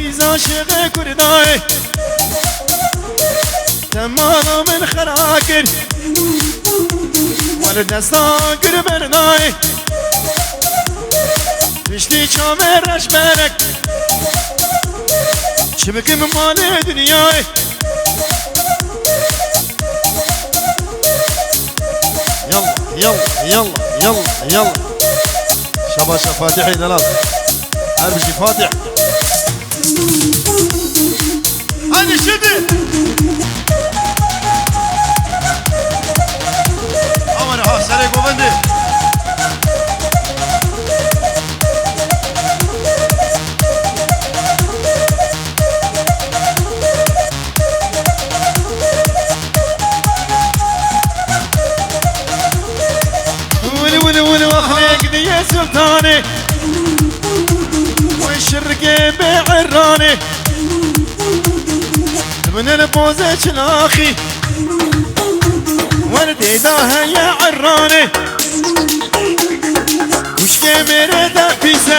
عزیز عاشق کردای تمانا من خراکر ول دستا گر بردای پشتی چامه رش برک چه بکم مال دنیای يلا يلا يلا يلا يلا شباشا فاتحين الان اربشي فاتح هاني شدي امر ها سري قوبندي يا سلطاني والشرقي بعراني من البوزة شلاخي وردي داها يا عراني وشكي مريدة بيسة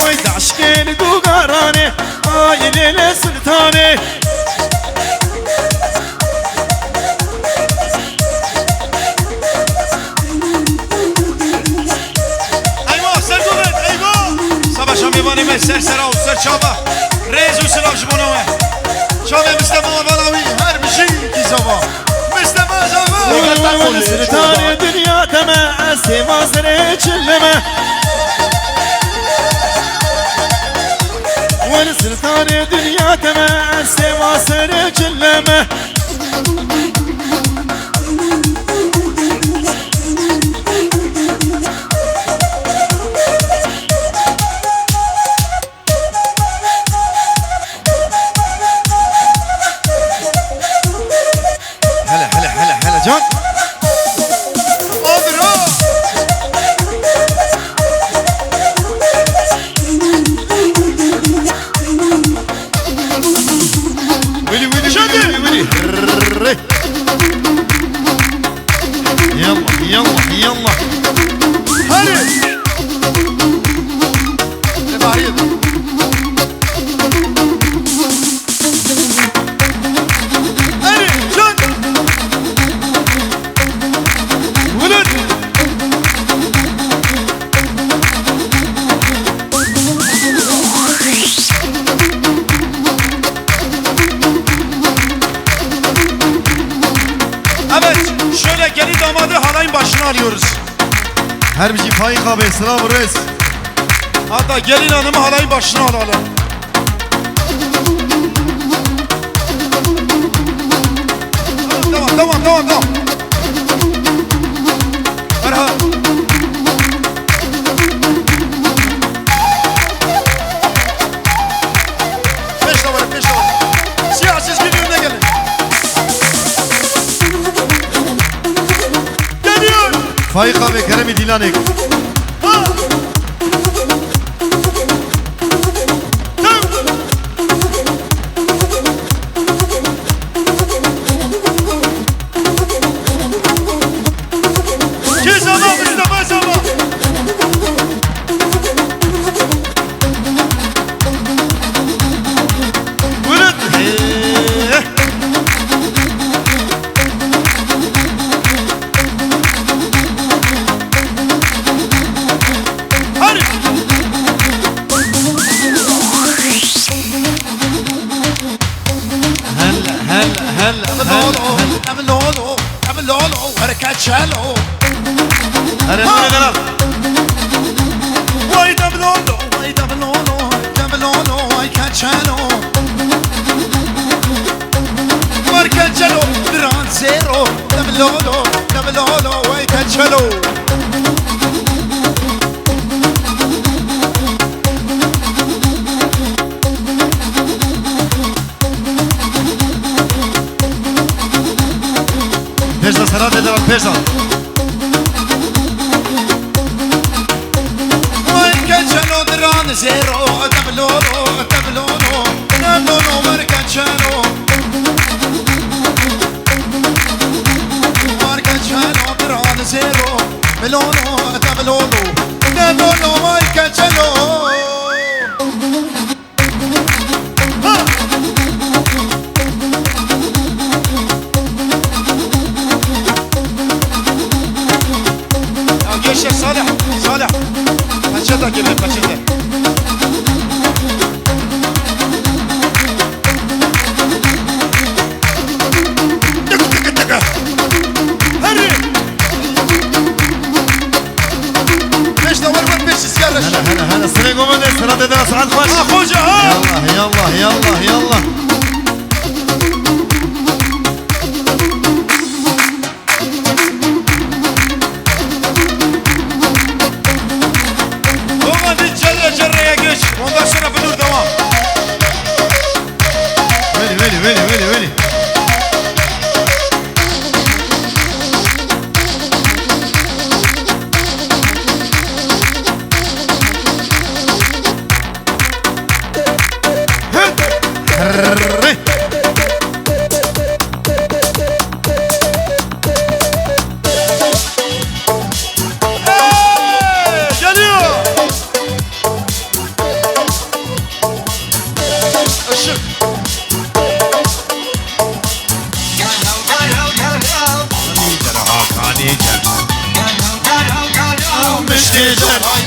ويد عشقي لقو قاراني هاي ليلة سلطاني سر سرا و سر چابا ریز و سلاش بونوه چابه مثل ما بلاوی هر بشی کی زبا مثل ما زبا سلطان دنیا دمه استیما سر چلمه ون سلطان دنیا دمه استیما سر چلمه جان أضرب ويلي ويلي ويلي ويلي يلا يلا يلا هاري لبعيد alıyoruz. Her bir şey faik abi sıra burası. Hatta gelin hanımı halayın başına alalım. Tamam. Merhaba. Peş davara. Siyah çizginin önüne gelin. Geliyor. Faik abi Kerem Dilanek. شالو أنا غلط واي دبلولو واي كاتشالو ماركاتشالو دران زيرو دبلولو واي كاتشالو Pesa será de la pesa. Marcacciano drone zero tablolo marcacciano drone zero melono tablolo marcacciano صالح صالح قشتك كده قشتك هري ليش دور ما تمشي سيارة هلا سري قومنا سراد درس عن خوش اخوجا ها يلا هما دي جرة يا جيش وانبشرنا بدون دوام ويلي هري جليو الشق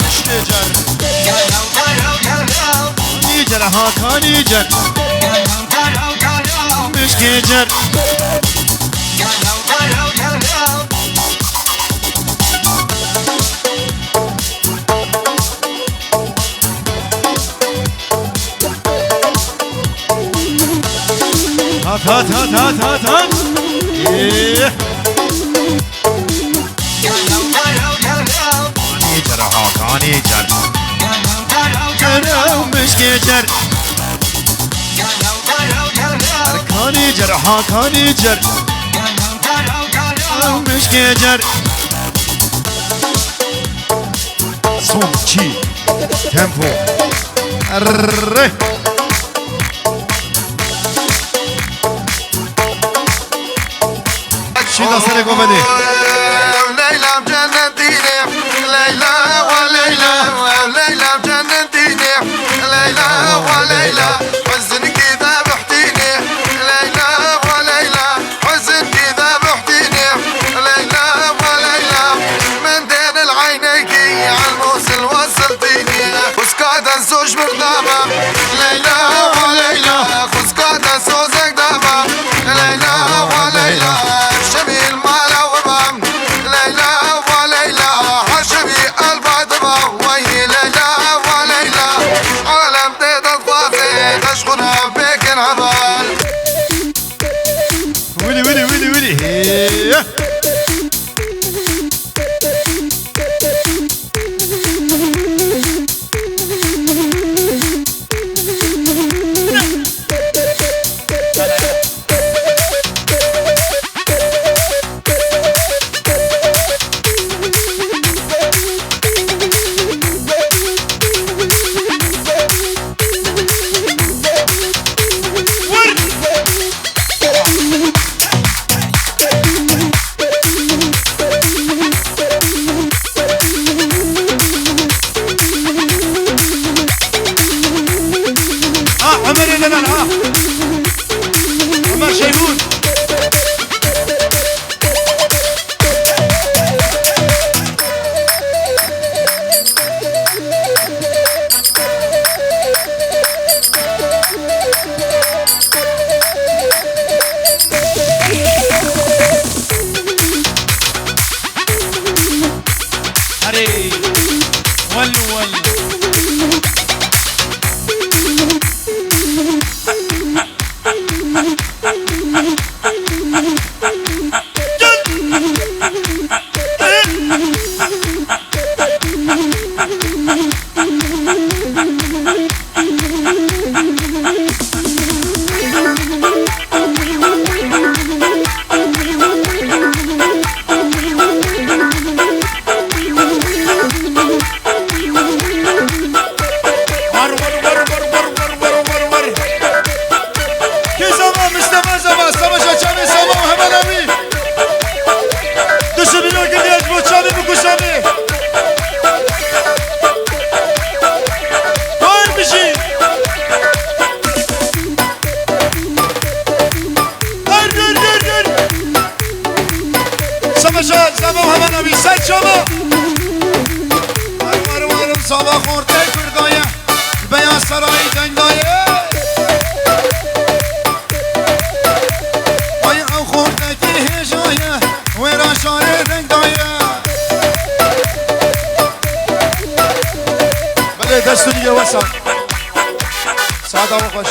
مشتجر نيجر هاكا نيجر مشتجر هات إيه نيجر هاكا نيجر مشتجر أركاني جرحا كاني جر مشكي جر صوم تشي تيمبو الري شيدا سري قومني ليلى بجنتيني ليلى وليلى وليلى بجنتيني ليلى وليلى حزن كذا بحتيني ليلى وليلى حزن كذا بحتيني ليلى وليلى من دين العينيكي عالموصل وصلتيني وسكاد الزوج بردابة ليلى وليلى وسكاد الزوج دابة ليلى وليلى شبيه المالا وبام ليلى وليلى حشبي البادبة وهي ليلى وليلى عالم ديد الضافي تشغلها بك العبال ويلي هيه عمر لنا ها عمر شيبون هري ول شما زمان همه نبی سید شما صبا خورده کردایه بیا سرای دنگایه آیا او خورده که هجایه ویرا شاره دنگایه بله دستو دیگه وسط ساده و خوش